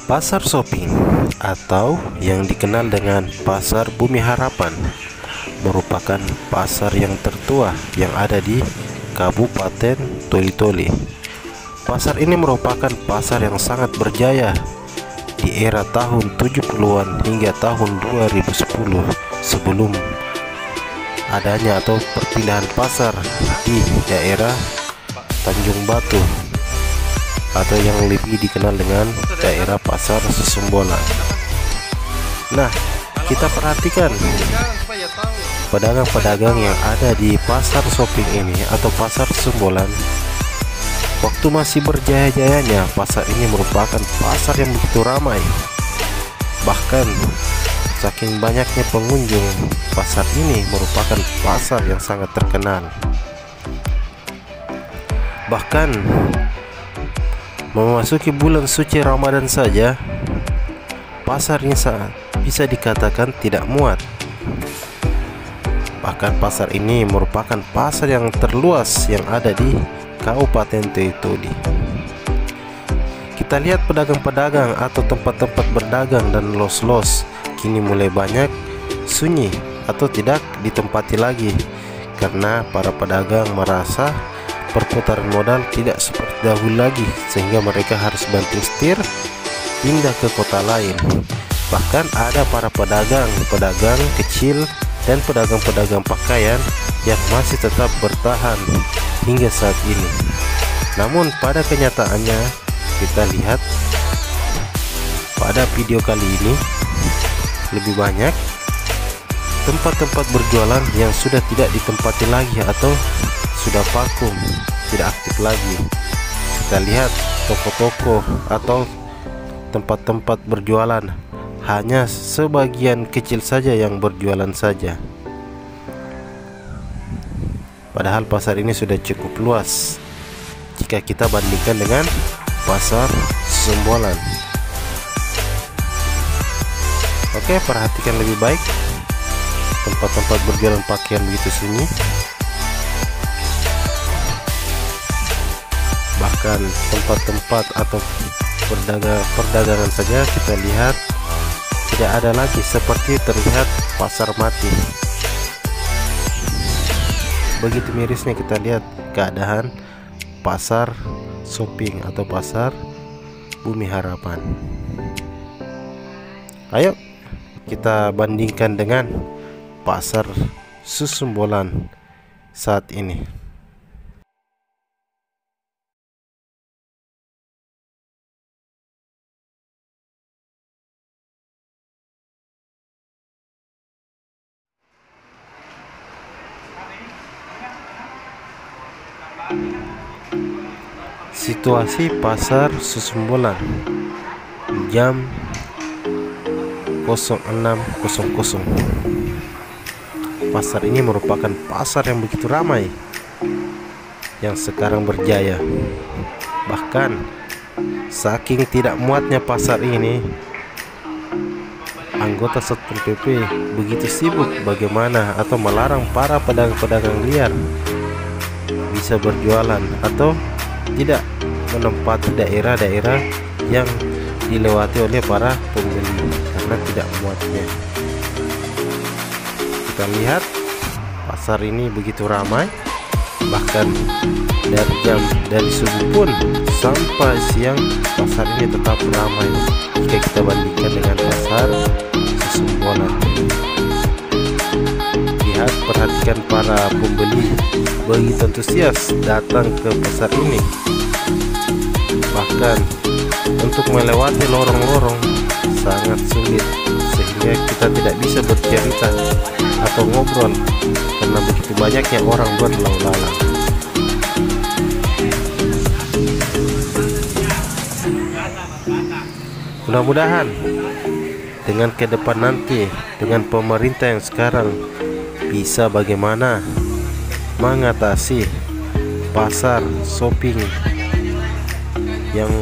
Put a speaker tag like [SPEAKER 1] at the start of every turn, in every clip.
[SPEAKER 1] Pasar Shopping atau yang dikenal dengan Pasar Bumi Harapan merupakan pasar yang tertua yang ada di Kabupaten Toli-Toli. Pasar ini merupakan pasar yang sangat berjaya di era tahun 70-an hingga tahun 2010 sebelum adanya atau perpindahan pasar di daerah Tanjung Batu atau yang lebih dikenal dengan daerah Pasar Susumbolan. Nah, kita perhatikan pedagang-pedagang yang ada di Pasar Shopping ini atau Pasar Susumbolan. Waktu masih berjaya-jayanya, pasar ini merupakan pasar yang begitu ramai. Bahkan saking banyaknya pengunjung, pasar ini merupakan pasar yang sangat terkenal. Bahkan memasuki bulan suci Ramadan saja, pasar ini bisa dikatakan tidak muat. Bahkan pasar ini merupakan pasar yang terluas yang ada di Kabupaten Toli-Toli. Kita lihat pedagang-pedagang atau tempat-tempat berdagang dan los-los kini mulai banyak sunyi atau tidak ditempati lagi karena para pedagang merasa perputaran modal tidak seperti dahulu lagi, sehingga mereka harus banting setir pindah ke kota lain. Bahkan ada para pedagang kecil dan pedagang-pedagang pakaian yang masih tetap bertahan hingga saat ini. Namun pada kenyataannya, kita lihat pada video kali ini lebih banyak tempat-tempat berjualan yang sudah tidak ditempati lagi atau sudah vakum, tidak aktif lagi. Kita lihat toko-toko atau tempat-tempat berjualan hanya sebagian kecil saja yang berjualan saja. Padahal pasar ini sudah cukup luas jika kita bandingkan dengan Pasar Susumbolan. Oke, perhatikan lebih baik tempat-tempat berjualan pakaian begitu sunyi. Bahkan tempat-tempat atau perdagangan saja kita lihat tidak ada lagi, seperti terlihat pasar mati. Begitu mirisnya kita lihat keadaan Pasar Shopping atau Pasar Bumi Harapan. Ayo kita bandingkan dengan Pasar Susumbolan saat ini. Situasi Pasar Susumbolan jam 06.00. Pasar ini merupakan pasar yang begitu ramai yang sekarang berjaya. Bahkan saking tidak muatnya pasar ini, anggota Satpol PP begitu sibuk bagaimana atau melarang para pedagang-pedagang liar bisa berjualan atau tidak menempati daerah-daerah yang dilewati oleh para pembeli karena tidak muatnya. Kita lihat pasar ini begitu ramai, bahkan dari subuh pun sampai siang pasar ini tetap ramai jika kita bandingkan dengan Pasar Susumbolan. Lihat, perhatikan para pembeli begitu antusias datang ke pasar ini. Bahkan untuk melewati lorong-lorong sangat sulit, sehingga kita tidak bisa bercerita atau ngobrol karena begitu banyaknya orang berlalu lalang. Mudah-mudahan dengan ke depan nanti, dengan pemerintah yang sekarang, bisa bagaimana mengatasi pasar shopping yang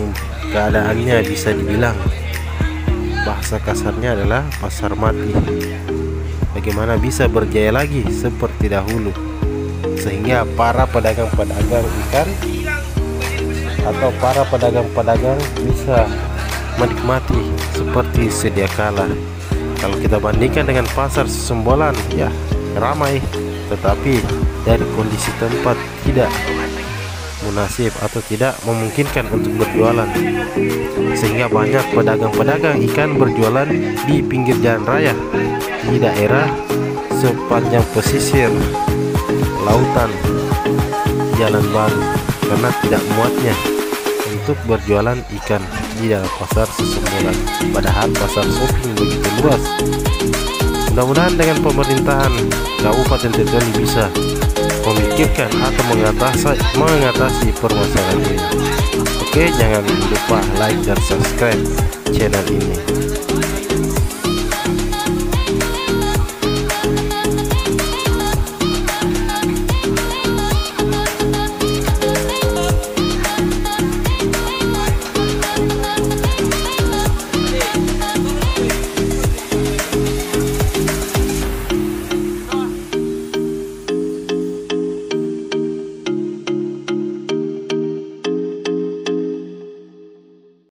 [SPEAKER 1] keadaannya bisa dibilang bahasa kasarnya adalah pasar mati. Bagaimana bisa berjaya lagi seperti dahulu, sehingga para pedagang-pedagang ikan atau para pedagang-pedagang bisa menikmati seperti sedia kala. Kalau kita bandingkan dengan pasar Sissembolan, ya ramai, tetapi dari kondisi tempat tidak munasib atau tidak memungkinkan untuk berjualan, sehingga banyak pedagang-pedagang ikan berjualan di pinggir jalan raya di daerah sepanjang pesisir lautan Jalan Baru, karena tidak muatnya untuk berjualan ikan di dalam pasar Sissembolan, padahal pasar shopping begitu luas. Mudah-mudahan dengan pemerintahan Kabupaten Tetoli bisa memikirkan atau mengatasi permasalahan ini. Oke, jangan lupa like dan subscribe channel ini.